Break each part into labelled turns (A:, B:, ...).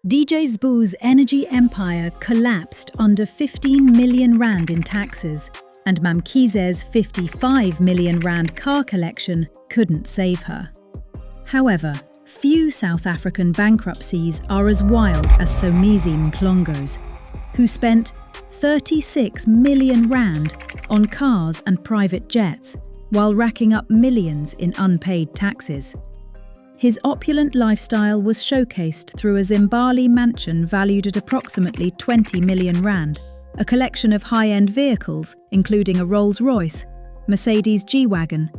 A: DJ Sbu's energy empire collapsed under 15 million rand in taxes, and MaMkhize's 55 million rand car collection couldn't save her. However, few South African bankruptcies are as wild as Somizi and MaMkhize's, who spent 36 million rand on cars and private jets while racking up millions in unpaid taxes. His opulent lifestyle was showcased through a Zimbabwe mansion valued at approximately 20 million rand, a collection of high-end vehicles including a Rolls-Royce, Mercedes G-Wagon,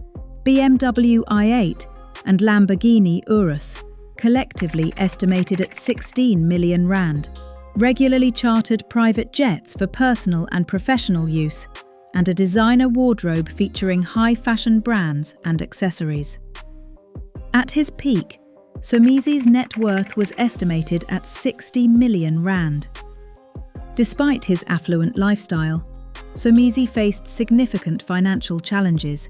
A: BMW i8 and Lamborghini Urus, collectively estimated at 16 million rand, regularly chartered private jets for personal and professional use, and a designer wardrobe featuring high-fashion brands and accessories. At his peak, Somizi's net worth was estimated at 60 million rand. Despite his affluent lifestyle, Somizi faced significant financial challenges.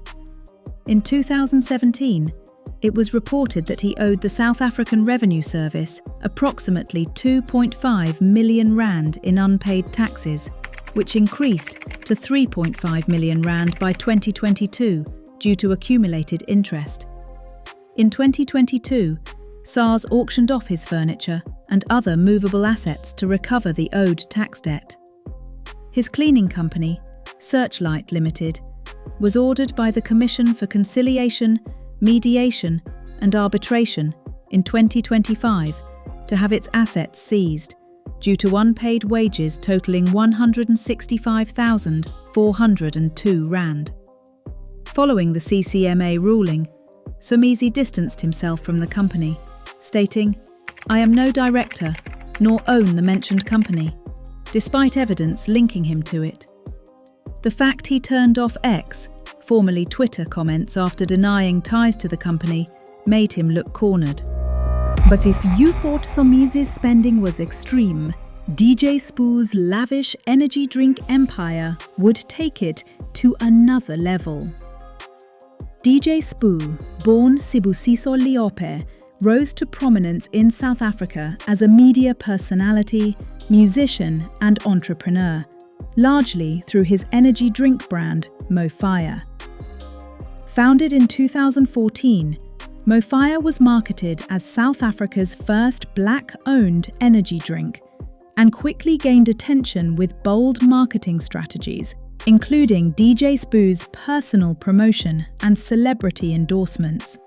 A: In 2017, it was reported that he owed the South African Revenue Service approximately 2.5 million rand in unpaid taxes, which increased to 3.5 million rand by 2022 due to accumulated interest. In 2022, SARS auctioned off his furniture and other movable assets to recover the owed tax debt. His cleaning company, Searchlight Limited, was ordered by the Commission for Conciliation, Mediation and Arbitration in 2025 to have its assets seized due to unpaid wages totaling 165,402 rand. Following the CCMA ruling, Somizi distanced himself from the company, stating, "I am no director, nor own the mentioned company," despite evidence linking him to it. The fact he turned off X, formerly Twitter, comments after denying ties to the company made him look cornered.
B: But if you thought Somizi's spending was extreme, DJ Sbu's lavish energy drink empire would take it to another level. DJ Sbu, born Sibusiso Leope, rose to prominence in South Africa as a media personality, musician and entrepreneur, largely through his energy drink brand, MoFire. Founded in 2014, MoFire was marketed as South Africa's first black-owned energy drink and quickly gained attention with bold marketing strategies, including DJ Sbu's personal promotion and celebrity endorsements.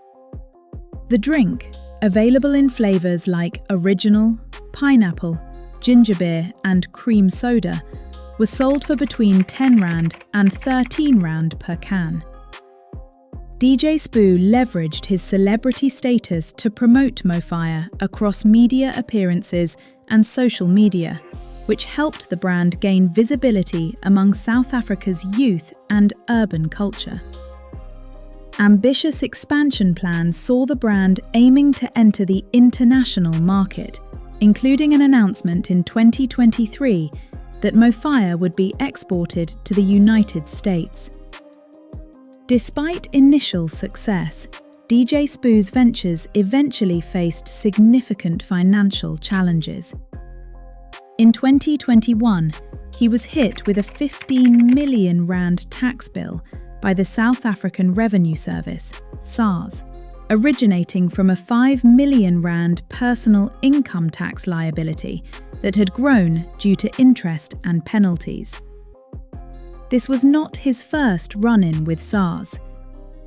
B: The drink, available in flavours like original, pineapple, ginger beer and cream soda, was sold for between 10 rand and 13 rand per can. DJ Sbu leveraged his celebrity status to promote MoFire across media appearances and social media, which helped the brand gain visibility among South Africa's youth and urban culture. Ambitious expansion plans saw the brand aiming to enter the international market, including an announcement in 2023 that MoFire would be exported to the United States. Despite initial success, DJ Sbu's ventures eventually faced significant financial challenges. In 2021, he was hit with a 15 million rand tax bill by the South African Revenue Service, SARS, originating from a 5 million rand personal income tax liability that had grown due to interest and penalties. This was not his first run-in with SARS.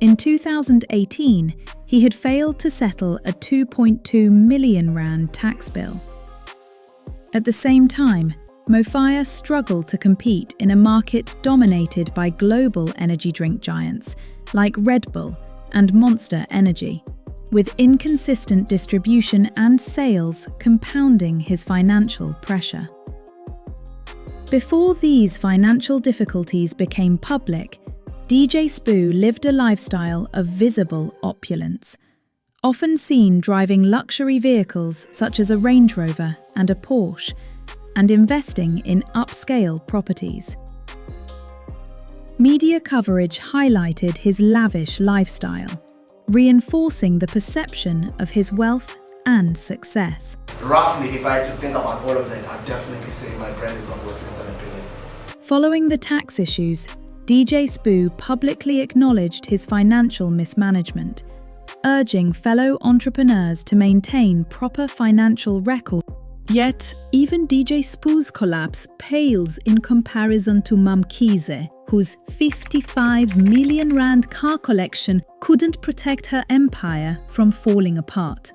B: In 2018, he had failed to settle a 2.2 million rand tax bill. At the same time, MoFire struggled to compete in a market dominated by global energy drink giants like Red Bull and Monster Energy, with inconsistent distribution and sales compounding his financial pressure. Before these financial difficulties became public, DJ Sbu lived a lifestyle of visible opulence, often seen driving luxury vehicles such as a Range Rover and a Porsche, and investing in upscale properties. Media coverage highlighted his lavish lifestyle, reinforcing the perception of his wealth
A: and success.
C: Roughly, if I had to think about all of that, I'd definitely say my brand is not worth less than $1 billion.
A: Following the tax issues, DJ Spoo publicly acknowledged his financial mismanagement, urging fellow entrepreneurs to maintain proper financial records.
B: Yet, even DJ Spoo's collapse pales in comparison to MaMkhize, whose 55 million rand car collection couldn't protect her empire from falling apart.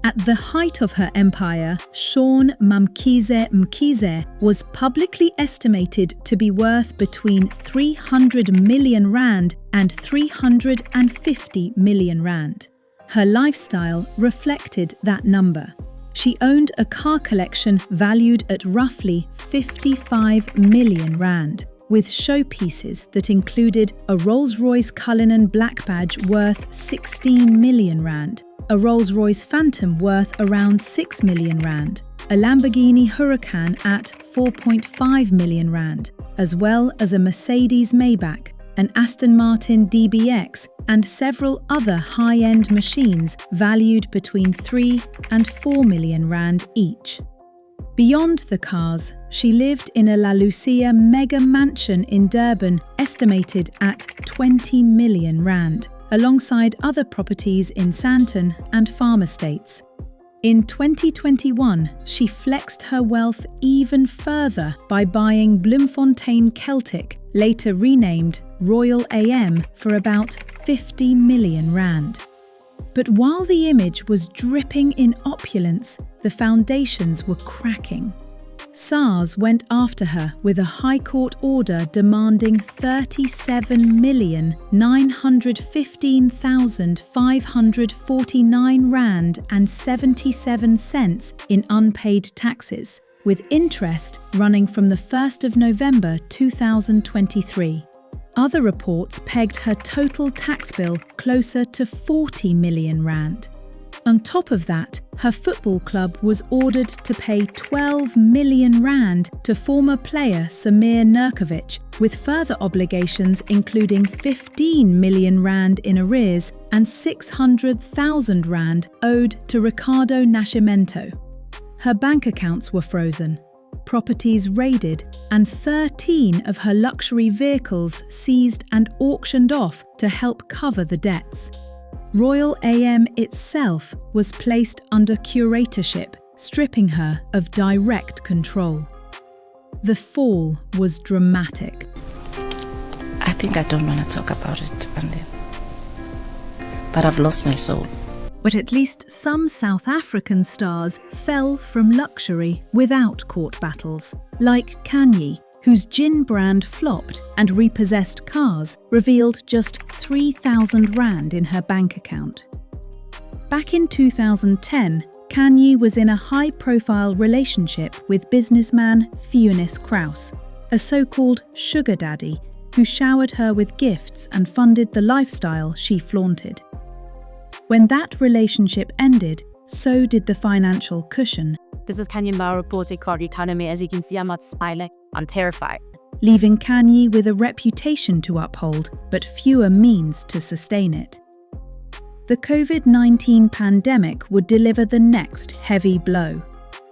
B: At the height of her empire, Mamkize MaMkhize was publicly estimated to be worth between 300 million rand and 350 million rand. Her lifestyle reflected that number. She owned a car collection valued at roughly 55 million rand, with showpieces that included a Rolls-Royce Cullinan Black Badge worth 16 million rand, a Rolls-Royce Phantom worth around 6 million rand, a Lamborghini Huracan at 4.5 million rand, as well as a Mercedes Maybach, an Aston Martin DBX, and several other high-end machines valued between 3 and 4 million rand each. Beyond the cars, she lived in a La Lucia mega mansion in Durban estimated at 20 million rand, alongside other properties in Sandton and farm estates. In 2021, she flexed her wealth even further by buying Bloemfontein Celtic, later renamed Royal AM, for about 50 million rand. But while the image was dripping in opulence, the foundations were cracking. SARS went after her with a High Court order demanding 37,915,549 rand and 77 cents in unpaid taxes, with interest running from the 1st of November 2023. Other reports pegged her total tax bill closer to 40 million rand. On top of that, her football club was ordered to pay 12 million rand to former player Samir Nurkovic, with further obligations including 15 million rand in arrears and 600,000 rand owed to Ricardo Nascimento. Her bank accounts were frozen, properties raided, and 13 of her luxury vehicles seized and auctioned off to help cover the debts. Royal AM itself was placed under curatorship, stripping her of direct control. The fall was dramatic.
D: I think I don't want to talk about it, Andy. But I've lost my soul.
B: But at least some South African stars fell from luxury without court battles, like Khanyi, whose gin brand flopped and repossessed cars revealed just 3,000 rand in her bank account. Back in 2010, Khanyi was in a high-profile relationship with businessman Funis Kraus, a so-called sugar daddy who showered her with gifts and funded the lifestyle she flaunted. When that relationship ended, so did the financial cushion.
E: This is Khanyi Mbau reporting card economy. As you can see, I'm not smiling. I'm terrified.
A: Leaving Khanyi with a reputation to uphold, but fewer means to sustain it. The COVID-19 pandemic would deliver the next heavy blow.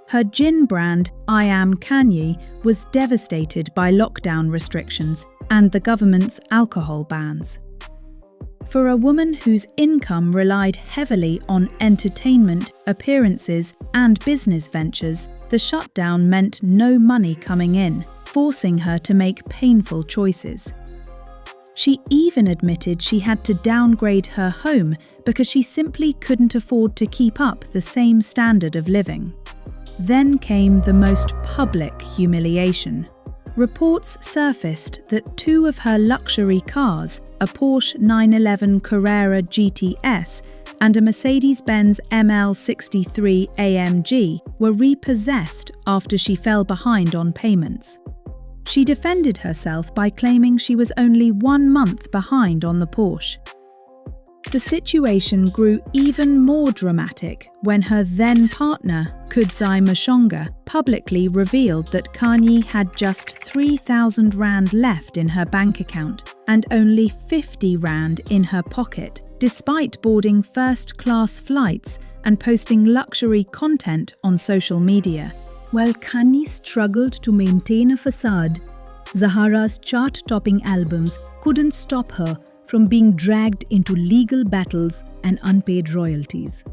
A: Her gin brand, I Am Khanyi, was devastated by lockdown restrictions and the government's alcohol bans. For a woman whose income relied heavily on entertainment, appearances, and business ventures, the shutdown meant no money coming in, forcing her to make painful choices. She even admitted she had to downgrade her home because she simply couldn't afford to keep up the same standard of living. Then came the most public humiliation. Reports surfaced that two of her luxury cars, a Porsche 911 Carrera GTS and a Mercedes-Benz ML63 AMG, were repossessed after she fell behind on payments. She defended herself by claiming she was only 1 month behind on the Porsche. The situation grew even more dramatic when her then-partner, Kudzai Mashonga, publicly revealed that Khanyi had just 3,000 rand left in her bank account, and only 50 rand in her pocket, despite boarding first-class flights and posting luxury content on social media.
B: While Khanyi struggled to maintain a facade, Zahara's chart-topping albums couldn't stop her from being dragged into legal battles and unpaid royalties.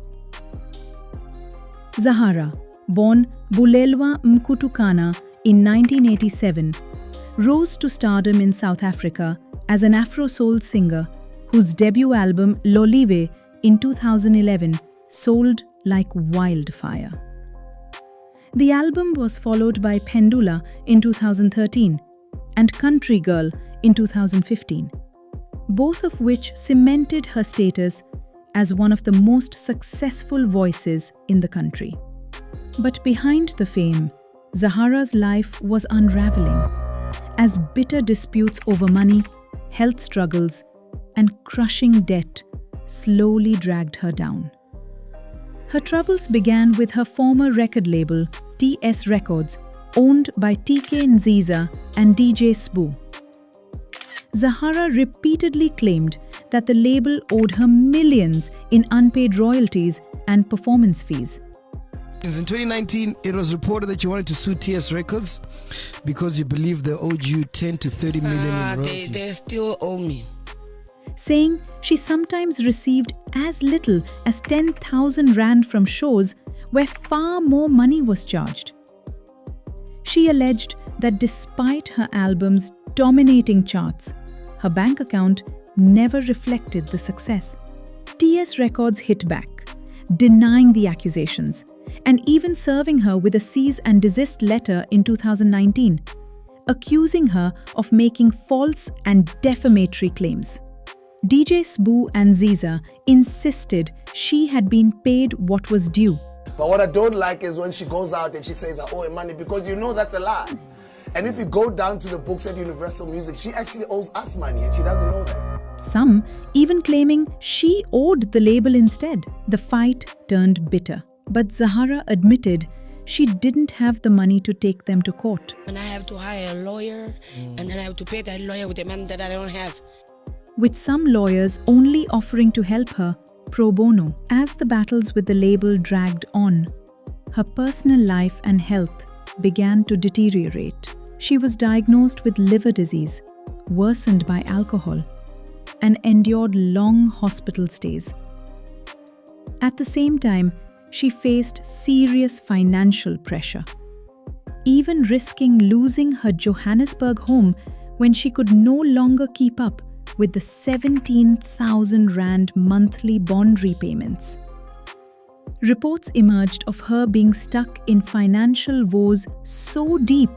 B: Zahara, born Bulelwa Mkutukana in 1987, rose to stardom in South Africa as an Afro-soul singer whose debut album Loliwe in 2011 sold like wildfire. The album was followed by Pendula in 2013 and Country Girl in 2015, both of which cemented her status as one of the most successful voices in the country. But behind the fame, Zahara's life was unraveling as bitter disputes over money, health struggles, and crushing debt slowly dragged her down. Her troubles began with her former record label, TS Records, owned by TK Nziza and DJ Sbu. Zahara repeatedly claimed that the label owed her millions in unpaid royalties and performance fees.
F: In 2019, it was reported that you wanted to sue TS Records because you believe they owed you 10 to 30 million in royalties.
G: They still owe me.
A: Saying she sometimes received as little as 10,000 rand from shows where far more money was charged. She alleged that despite her albums dominating charts, her bank account never reflected the success. TS Records hit back, denying the accusations, and even serving her with a cease and desist letter in 2019, accusing her of making false and defamatory claims. DJ Sbu and Ziza insisted she had been paid what was due.
C: But what I don't like is when she goes out and she says I owe her money, because you know that's a lie. And if you go down to the books at Universal Music, she actually owes us money and she doesn't know that.
A: Some even claiming she owed the label instead. The fight turned bitter, but Zahara admitted she didn't have the money to take them to court.
G: And I have to hire a lawyer, and then I have to pay that lawyer with the money that I don't have.
A: With some lawyers only offering to help her pro bono. As the battles with the label dragged on, her personal life and health began to deteriorate. She was diagnosed with liver disease, worsened by alcohol, and endured long hospital stays. At the same time, she faced serious financial pressure, even risking losing her Johannesburg home when she could no longer keep up with the 17,000 rand monthly bond repayments. Reports emerged of her being stuck in financial woes so deep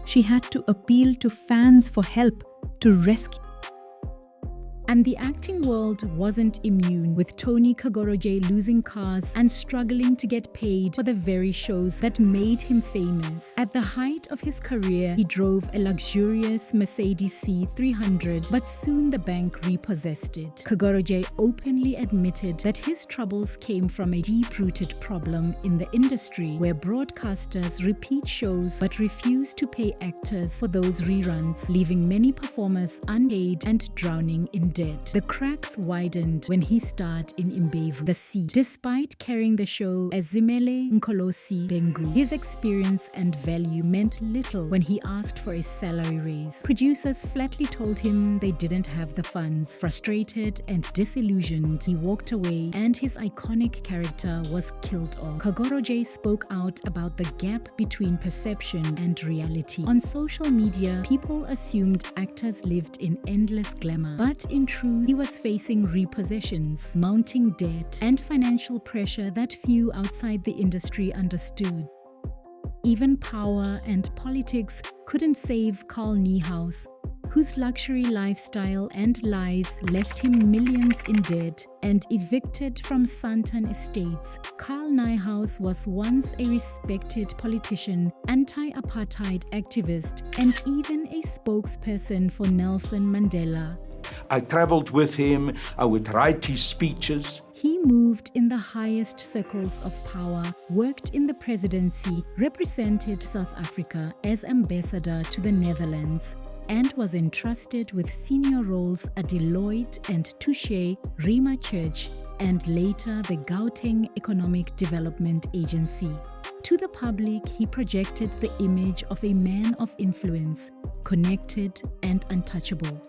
A: she had to appeal to fans for help to rescue.
B: And the acting world wasn't immune, with Tony Kgoroge losing cars and struggling to get paid for the very shows that made him famous. At the height of his career, he drove a luxurious Mercedes C300, but soon the bank repossessed it. Kgoroge openly admitted that his troubles came from a deep-rooted problem in the industry, where broadcasters repeat shows but refuse to pay actors for those reruns, leaving many performers unpaid and drowning in debt. The cracks widened when he starred in Imbevu, The Sea. Despite carrying the show as Zinhle Nkolosi Bengu, his experience and value meant little when he asked for a salary raise. Producers flatly told him they didn't have the funds. Frustrated and disillusioned, he walked away and his iconic character was killed off. Kgoroge spoke out about the gap between perception and reality. On social media, people assumed actors lived in endless glamour, but in truth, he was facing repossessions, mounting debt, and financial pressure that few outside the industry understood. Even power and politics couldn't save Carl Niehaus, whose luxury lifestyle and lies left him millions in debt and evicted from Santon Estates. Carl Niehaus was once a respected politician, anti-apartheid activist, and even a spokesperson for Nelson Mandela.
H: I traveled with him, I would write his speeches.
B: He moved in the highest circles of power, worked in the presidency, represented South Africa as ambassador to the Netherlands, and was entrusted with senior roles at Deloitte and Touche, Rima Church, and later the Gauteng Economic Development Agency. To the public, he projected the image of a man of influence, connected and untouchable.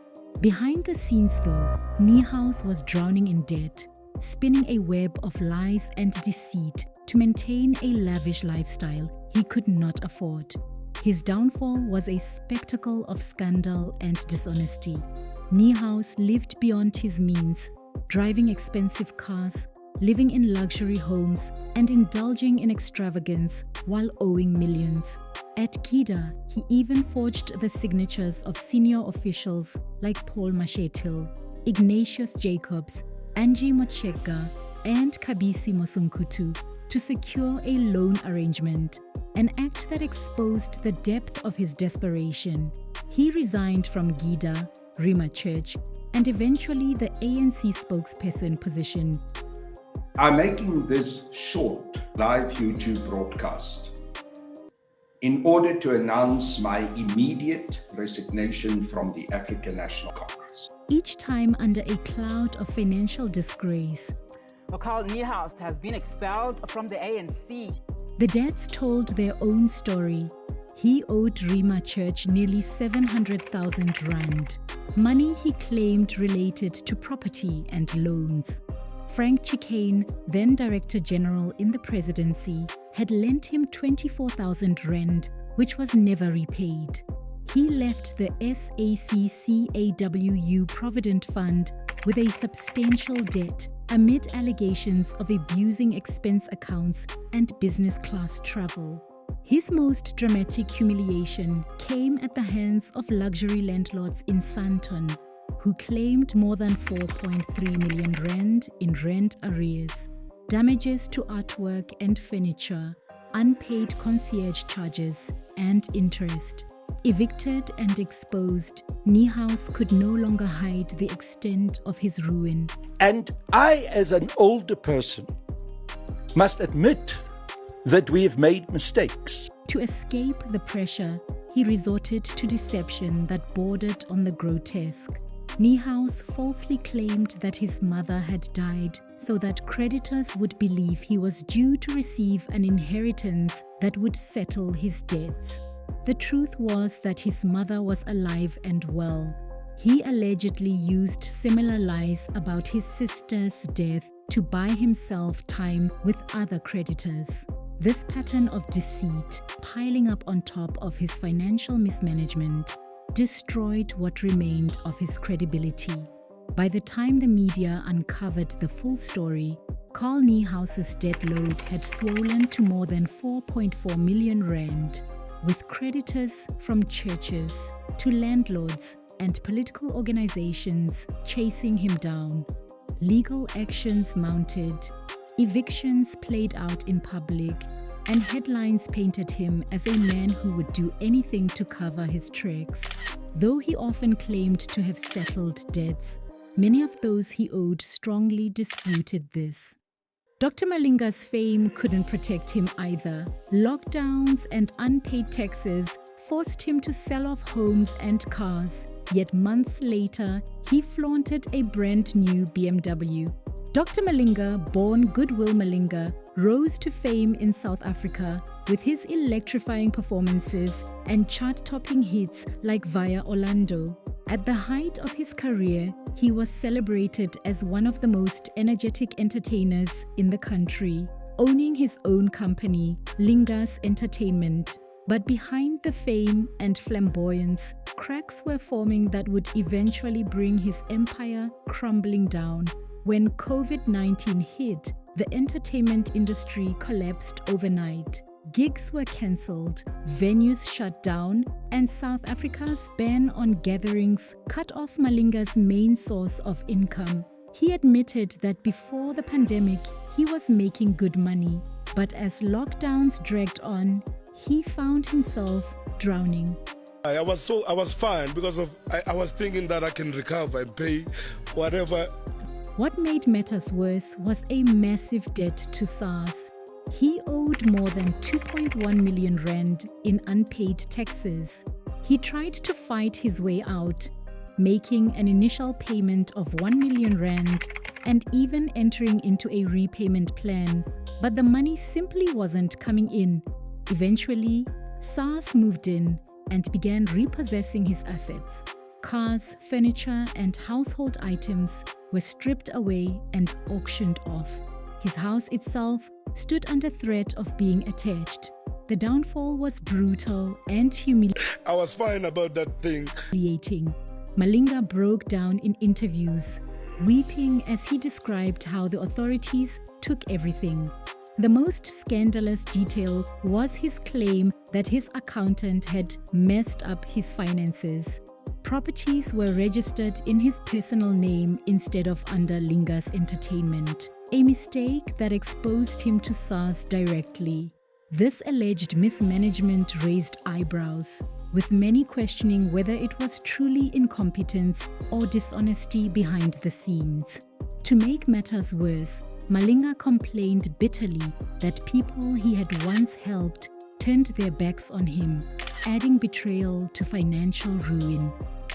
B: Behind the scenes though, Niehaus was drowning in debt, spinning a web of lies and deceit to maintain a lavish lifestyle he could not afford. His downfall was a spectacle of scandal and dishonesty. Niehaus lived beyond his means, driving expensive cars, living in luxury homes, and indulging in extravagance while owing millions. At Gida, he even forged the signatures of senior officials like Paul Mashetil, Ignatius Jacobs, Angie Motshega, and Kabisi Mosunkutu to secure a loan arrangement, an act that exposed the depth of his desperation. He resigned from Gida, Rima Church, and eventually the ANC spokesperson position.
H: I'm making this short live YouTube broadcast in order to announce my immediate resignation from the African National Congress.
B: Each time under a cloud of financial disgrace.
I: Niehaus has been expelled from the ANC.
B: The dads told their own story. He owed Rima Church nearly 700,000 rand, money he claimed related to property and loans. Frank Chicane, then Director General in the presidency, had lent him 24,000 rand, which was never repaid. He left the SACCAWU Provident Fund with a substantial debt amid allegations of abusing expense accounts and business class travel. His most dramatic humiliation came at the hands of luxury landlords in Sandton, who claimed more than 4.3 million rand in rent arrears, damages to artwork and furniture, unpaid concierge charges, and interest. Evicted and exposed, Niehaus could no longer hide the extent of his ruin.
J: And I, as an older person, must admit that we have made mistakes.
B: To escape the pressure, he resorted to deception that bordered on the grotesque. Niehaus falsely claimed that his mother had died so that creditors would believe he was due to receive an inheritance that would settle his debts. The truth was that his mother was alive and well. He allegedly used similar lies about his sister's death to buy himself time with other creditors. This pattern of deceit, piling up on top of his financial mismanagement, destroyed what remained of his credibility. By the time the media uncovered the full story, Carl Niehaus's debt load had swollen to more than 4.4 million rand, with creditors from churches to landlords and political organizations chasing him down. Legal actions mounted, evictions played out in public, and headlines painted him as a man who would do anything to cover his tracks. Though he often claimed to have settled debts, many of those he owed strongly disputed this. Dr. Malinga's fame couldn't protect him either. Lockdowns and unpaid taxes forced him to sell off homes and cars, yet months later, he flaunted a brand new BMW. Dr. Malinga, born Goodwill Malinga, rose to fame in South Africa with his electrifying performances and chart-topping hits like Via Orlando. At the height of his career, he was celebrated as one of the most energetic entertainers in the country, owning his own company, Lingas Entertainment. But behind the fame and flamboyance, cracks were forming that would eventually bring his empire crumbling down. When COVID-19 hit, the entertainment industry collapsed overnight. Gigs were cancelled, venues shut down, and South Africa's ban on gatherings cut off Malinga's main source of income. He admitted that before the pandemic, he was making good money, but as lockdowns dragged on, he found himself drowning.
K: I was fine because I was thinking that I can recover and pay whatever
B: What made matters worse was a massive debt to SARS. He owed more than 2.1 million rand in unpaid taxes. He tried to fight his way out, making an initial payment of 1 million rand and even entering into a repayment plan, but the money simply wasn't coming in. Eventually, SARS moved in and began repossessing his assets. Cars, furniture, and household items were stripped away and auctioned off. His house itself stood under threat of being attached. The downfall was brutal and humiliating.
K: I was fine about that thing.
B: Malinga broke down in interviews, weeping as he described how the authorities took everything. The most scandalous detail was his claim that his accountant had messed up his finances. Properties were registered in his personal name instead of under Linga's Entertainment, a mistake that exposed him to SARS directly. This alleged mismanagement raised eyebrows, with many questioning whether it was truly incompetence or dishonesty behind the scenes. To make matters worse, Malinga complained bitterly that people he had once helped turned their backs on him, adding betrayal to financial ruin.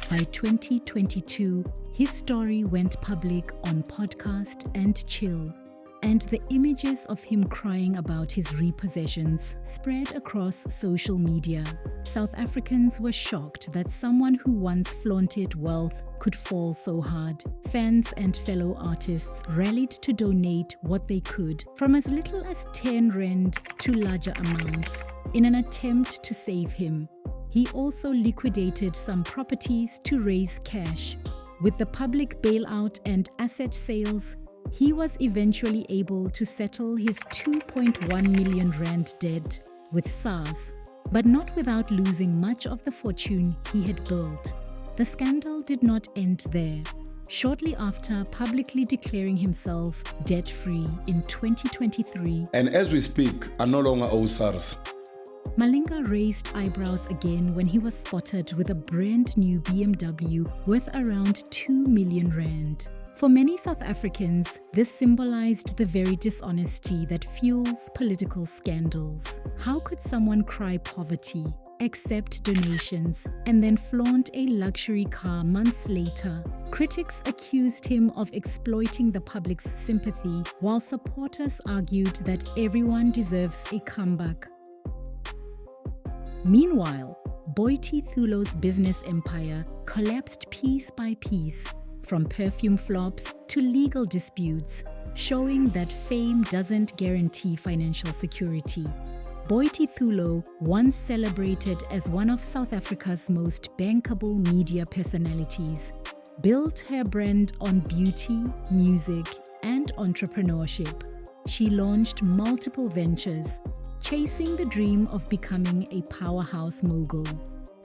B: By 2022, his story went public on Podcast and Chill, and the images of him crying about his repossessions spread across social media. South Africans were shocked that someone who once flaunted wealth could fall so hard. Fans and fellow artists rallied to donate what they could, from as little as 10 rand to larger amounts, in an attempt to save him. He also liquidated some properties to raise cash. With the public bailout and asset sales, he was eventually able to settle his 2.1 million rand debt with SARS, but not without losing much of the fortune he had built. The scandal did not end there. Shortly after publicly declaring himself debt-free in 2023,
K: And as we speak, I no longer owe SARS.
B: Malinga raised eyebrows again when he was spotted with a brand new BMW worth around 2 million rand. For many South Africans, this symbolized the very dishonesty that fuels political scandals. How could someone cry poverty, accept donations, and then flaunt a luxury car months later? Critics accused him of exploiting the public's sympathy, while supporters argued that everyone deserves a comeback. Meanwhile, Boity Thulo's business empire collapsed piece by piece, from perfume flops to legal disputes, showing that fame doesn't guarantee financial security. Boity Thulo, once celebrated as one of South Africa's most bankable media personalities, built her brand on beauty, music, and entrepreneurship. She launched multiple ventures, chasing the dream of becoming a powerhouse mogul.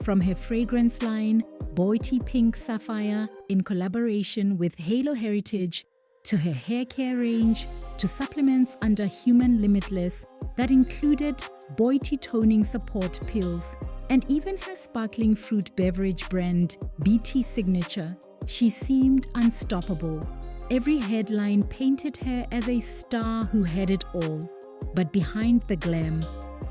B: From her fragrance line, Boity Pink Sapphire, in collaboration with Halo Heritage, to her hair care range, to supplements under Human Limitless that included Boity Toning Support Pills, and even her sparkling fruit beverage brand, BT Signature, she seemed unstoppable. Every headline painted her as a star who had it all. But behind the glam,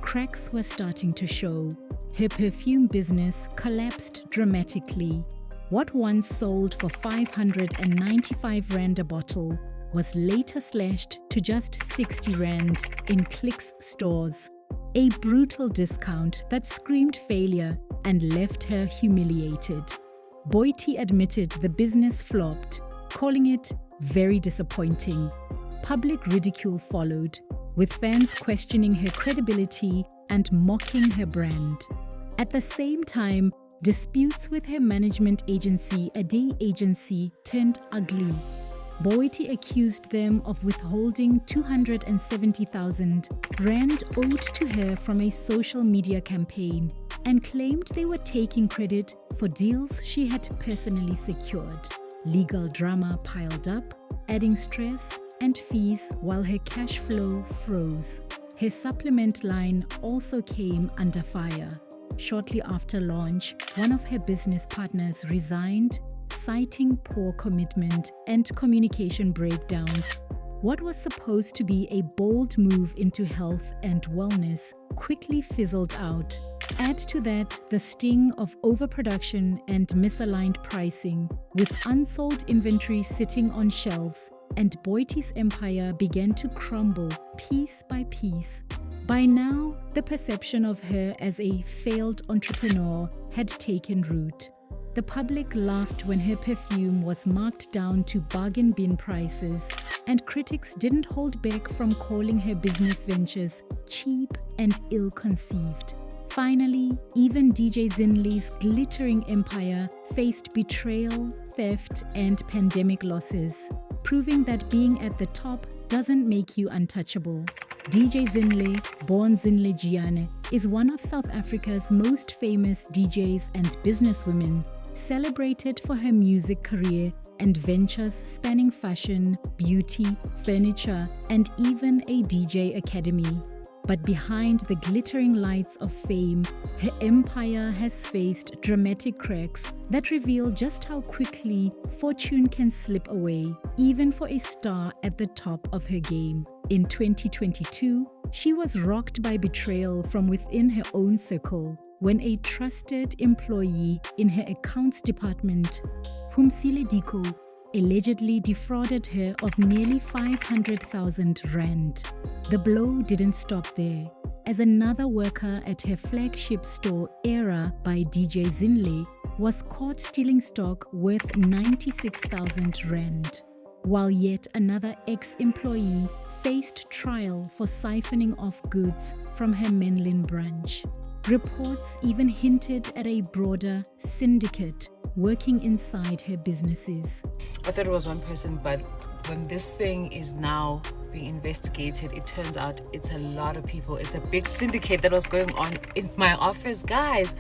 B: cracks were starting to show. Her perfume business collapsed dramatically. What once sold for 595 rand a bottle was later slashed to just 60 rand in Clicks stores. A brutal discount that screamed failure and left her humiliated. Boity admitted the business flopped, calling it very disappointing. Public ridicule followed, with fans questioning her credibility and mocking her brand. At the same time, disputes with her management agency, A Day Agency, turned ugly. Boity accused them of withholding 270,000 rand owed to her from a social media campaign and claimed they were taking credit for deals she had personally secured. Legal drama piled up, adding stress and fees while her cash flow froze. Her supplement line also came under fire. Shortly after launch, one of her business partners resigned, citing poor commitment and communication breakdowns. What was supposed to be a bold move into health and wellness quickly fizzled out. Add to that the sting of overproduction and misaligned pricing, with unsold inventory sitting on shelves, and Boity's empire began to crumble piece by piece. By now, the perception of her as a failed entrepreneur had taken root. The public laughed when her perfume was marked down to bargain bin prices, and critics didn't hold back from calling her business ventures cheap and ill-conceived. Finally, even DJ Zinhle's glittering empire faced betrayal, theft, and pandemic losses, proving that being at the top doesn't make you untouchable. DJ Zinhle, born Zinhle Giane, is one of South Africa's most famous DJs and businesswomen, celebrated for her music career and ventures spanning fashion, beauty, furniture, and even a DJ academy. But behind the glittering lights of fame, her empire has faced dramatic cracks that reveal just how quickly fortune can slip away, even for a star at the top of her game. In 2022, she was rocked by betrayal from within her own circle when a trusted employee in her accounts department, Humsile Diko, allegedly defrauded her of nearly 500,000 rand. The blow didn't stop there, as another worker at her flagship store Era by DJ Zinhle was caught stealing stock worth 96,000 rand, while yet another ex-employee faced trial for siphoning off goods from her Menlyn branch. Reports even hinted at a broader syndicate working inside her businesses.
L: I thought it was one person, but when this thing is now being investigated, it turns out it's a lot of people. It's a big syndicate that was going on in my office, guys.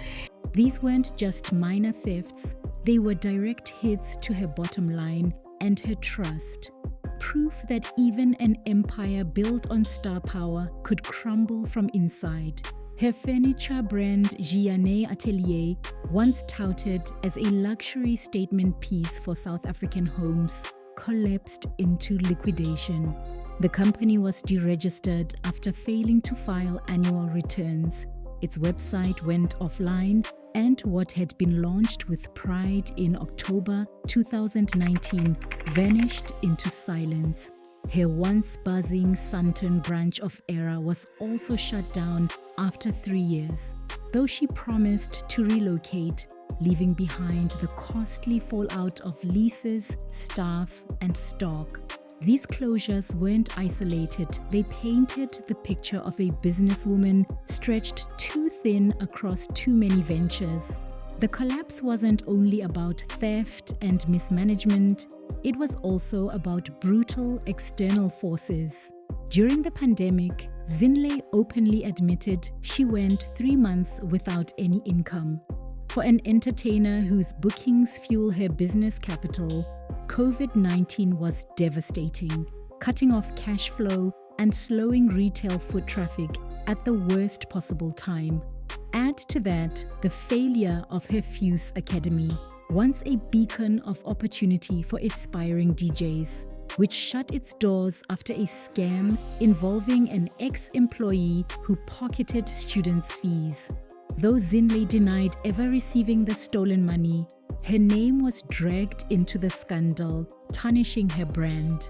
B: These weren't just minor thefts, they were direct hits to her bottom line and her trust. Proof that even an empire built on star power could crumble from inside. Her furniture brand Giane Atelier, once touted as a luxury statement piece for South African homes, collapsed into liquidation. The company was deregistered after failing to file annual returns. Its website went offline, and what had been launched with pride in October 2019 vanished into silence. Her once buzzing Sandton branch of Era was also shut down after 3 years, though she promised to relocate, leaving behind the costly fallout of leases, staff, and stock. These closures weren't isolated. They painted the picture of a businesswoman stretched too thin across too many ventures. The collapse wasn't only about theft and mismanagement, it was also about brutal external forces. During the pandemic, Zinhle openly admitted she went 3 months without any income. For an entertainer whose bookings fuel her business capital, COVID-19 was devastating, cutting off cash flow and slowing retail foot traffic at the worst possible time. Add to that the failure of her Fuse Academy, once a beacon of opportunity for aspiring DJs, which shut its doors after a scam involving an ex-employee who pocketed students' fees. Though Zinhle denied ever receiving the stolen money, her name was dragged into the scandal, tarnishing her brand.